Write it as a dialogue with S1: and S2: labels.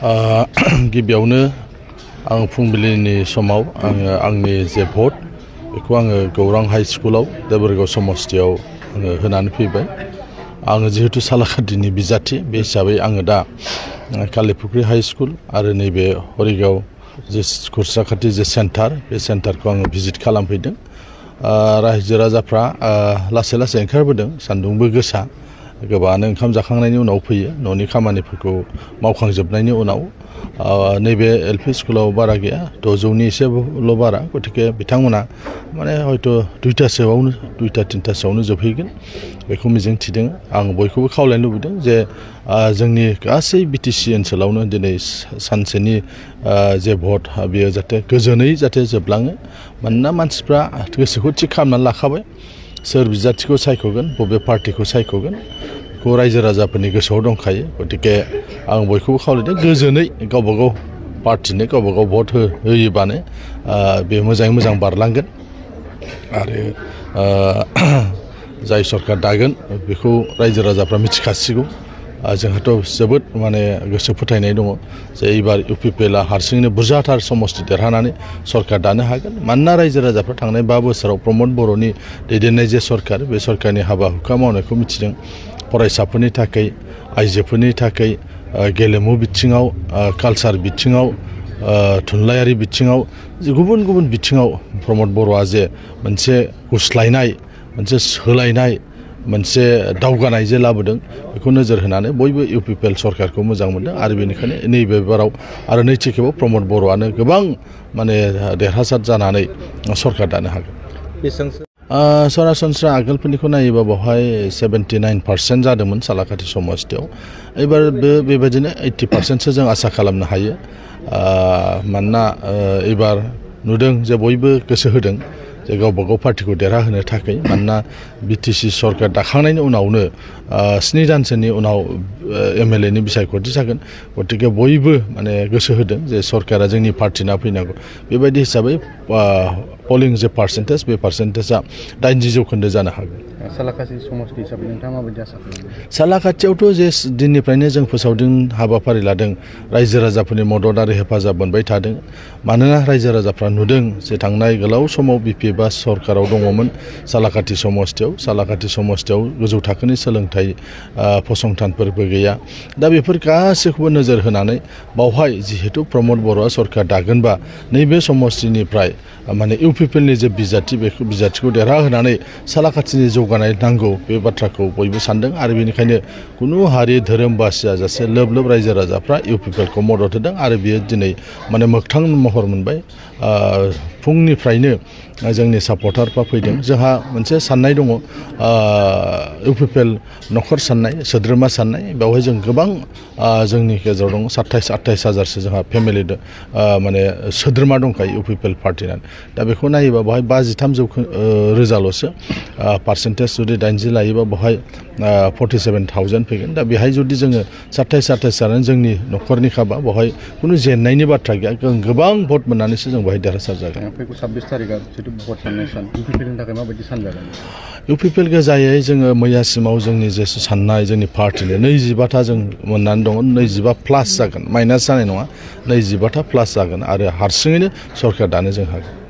S1: गिबियावनो आं फुंबिलिनि समाव आंनि जे भट बेखौ आङो गौरां हाई स्कुलाव देबरगाव समस्तियाव आङो होनानै फैबाय। आङो जिहेतु सालाकाटिनि बिजाथि बे हिसाबै आङो दा कालीपुख्रि हाई स्कुल आरो नैबे हरिगाव जे खुरसाखाथि जे सेन्टार बे सेन्टारखौ आङो भिजिट खालामफैदों। रायजो राजाफ्रा लासै लासै ओंखारबोदों, सान्दुंबो गोसा, गोबाङानो ओंखाम जाखांनायनि उनाव फैयो, न'नि खामानिफोरखौ मावखांजोबनायनि उनाव। नैबे एलपि स्कुलाव बारा गैया, 600नि एसेल' बारा, गतिके बिथांमोना माने हयथ' 2-3टासोआवनो जोबहैगोन बेखौ मिजिं थिदों। आं बयखौबो खावलायनो लुबैदों जे जोंनि गासै बिटिसि ओनसोलावनो दिनै सानसेनि जे भट बेयो जाहाथे गोजोनै जाहाथे जोबलाङो। मानोना मानसिफ्रा गोसोखौ थिग खालामनानै लाखाबाय, सोर बिजाथिखौ सायख'गोन, बबे पार्टिखौ सायख'गोन बेखौ रायजो राजाफोरनि गोसोआव दंखायो। गतिके आं बयखौबो खावलायदों गोजोनै गावबागाव पार्टिनो गावबागाव भट होयोबानो बे मोजाङै मोजां बारलांगोन। आरो जाय सरकार दागोन बेखौ रायजो राजाफ्रा मिथिखासिगौ। जोंहाथ' जोबोद माने गोसो फोथायनाय दङ जे एबार इउपिपिएलआ हारसिङैनो बुरजाथार समस्ति देरहानानै सरकार दानो हागोन। मानोना रायजो राजाफ्रा थांनाय 5 बोसोराव प्रमद बर'नि दैदेननाय जे सरकार, बे सरकारनि हाबा हुखा मावनायखौ मिथिदों। फरायसाफोरनि थाखाय, आइजोफोरनि थाखाय, गेलेमु बिथिङाव, कालचार बिथिङाव, थुनलाइयारि बिथिङाव, गुबुन गुबुन बिथिङाव प्रमद बर'आ जे मोनसे गुस्लायनाय, मोनसे सोलायनाय, मोनसे दावगानाय जे लाबोदों बेखौ नोजोर होनानै बयबो इउपिपिएल सरकारखौ मोजां मोनदों। आरो बेनिखायनो नैबे बाराव आरो नैथि खेबाव प्रमद बर'आनो गोबां माने देरहासार जानानै सरकार दानो हागोन। सरासनस्रा आगोलफोरनिखौ नायोबा बेवहाय 79% जादोंमोन सालाकाटि समस्तियाव। एबार बेबायदिनो 80%सो जों आसा खालामनो हायो। मानोना एबार नुदों जे बयबो गोसो होदों जे गावबागाव पार्टिखौ देरहाहोनो थाखाय। मानोना बिटिसि सरकार दाखांनायनि उनावनो 7 दानसोनि उनाव एमएलएनि बिसायख'थि जागोन। गतिके बयबो माने गोसो होदों जे सरकारा जोंनि पार्टिना फैनांगौ। बेबायदि हिसाबै पलिं जे पार्सेन्टेज, बे पार्सेन्टेजआ 80% जानो हागौ।
S2: सालाकाटि समस्ति हिसाबै नोंथाङा माबायदि आसा खालामो?
S1: सालाकाटियावथ' जे दिननिफ्रायनो जों फोसावदों, हाबाफारि लादों, रायजो राजाफोरनि मदद आरो हेफाजाब मोनबाय थादों। मानोना रायजो राजाफ्रा नुदों जे थांनाय गोलाव समाव बिपिएफआ सरकाराव दङमोन सालाकाटि समस्तियाव। सालाकाटि समस्तियाव गोजौ थाखोनि सोलोंथाइ फसंथानफोरबो गैया। दा बेफोर गासैखौबो नोजोर होनानै बावहाय जिहेतु प्रमद बर'आ सरकार दागोनबा नैबे समस्तिनिफ्राय माने इउपिपिएलनि जे बिजाथि, बेखौ बिजाथिखौ देरहाहोनानै सालाकाटिनि जौगानाय नांगौ, बे बाथ्राखौ बयबो सानदों। आरो बेनिखायनो कुनु हारि धोरोम बासियाजासे लोब लोब रायजो राजाफ्रा इउपिपिएलखौ मदद होदों। आरो बियो दिनै माने मोगथां महर मोनबाय। फुंनिफ्रायनो जोंनि सापर्टारफ्रा फैदों। जोंहा मोनसे साननाय दङ, इउपिपिएल न'खर साननाय, सोद्रोमा साननाय। बेवहाय जों गोबां जोंनि गेजेराव दङ 27-28 हाजारसो जोंहा फेमिलि माने सोद्रोमा दंखायो इउपिपिएल पार्टिना। दा बेखौ नायोबा बेवहाय 53,000ल'सो पार्सेन्टेज, जुदि 80 लायोबा बेवहाय 47,000 फैगोन। दा बेहाय जुदि जोङो 27-28 जानानै जोंनि न'खरनि खाबा बेवहाय खुनु जेननायनि बाथ्रा गैया। गोबां भट मोननानैसो जों बेवहाय देरहासार जागोन।
S2: फैगौ 26 तारिखआ जितु भट साननाय सान, इउपिपिएलनि थाखाय माबायदि सान जागोन?
S1: इउपिपिएल गोजायै जोङो मैयासिमाव जोंनि जे साननाय, जोंनि पार्टिनि 25था जों मोननानै दङ। 25+ जागोन, माइनास जानाय नङा, 25था प्लास जागोन। आरो हारसिङैनो सरकार दानो जों हागोन।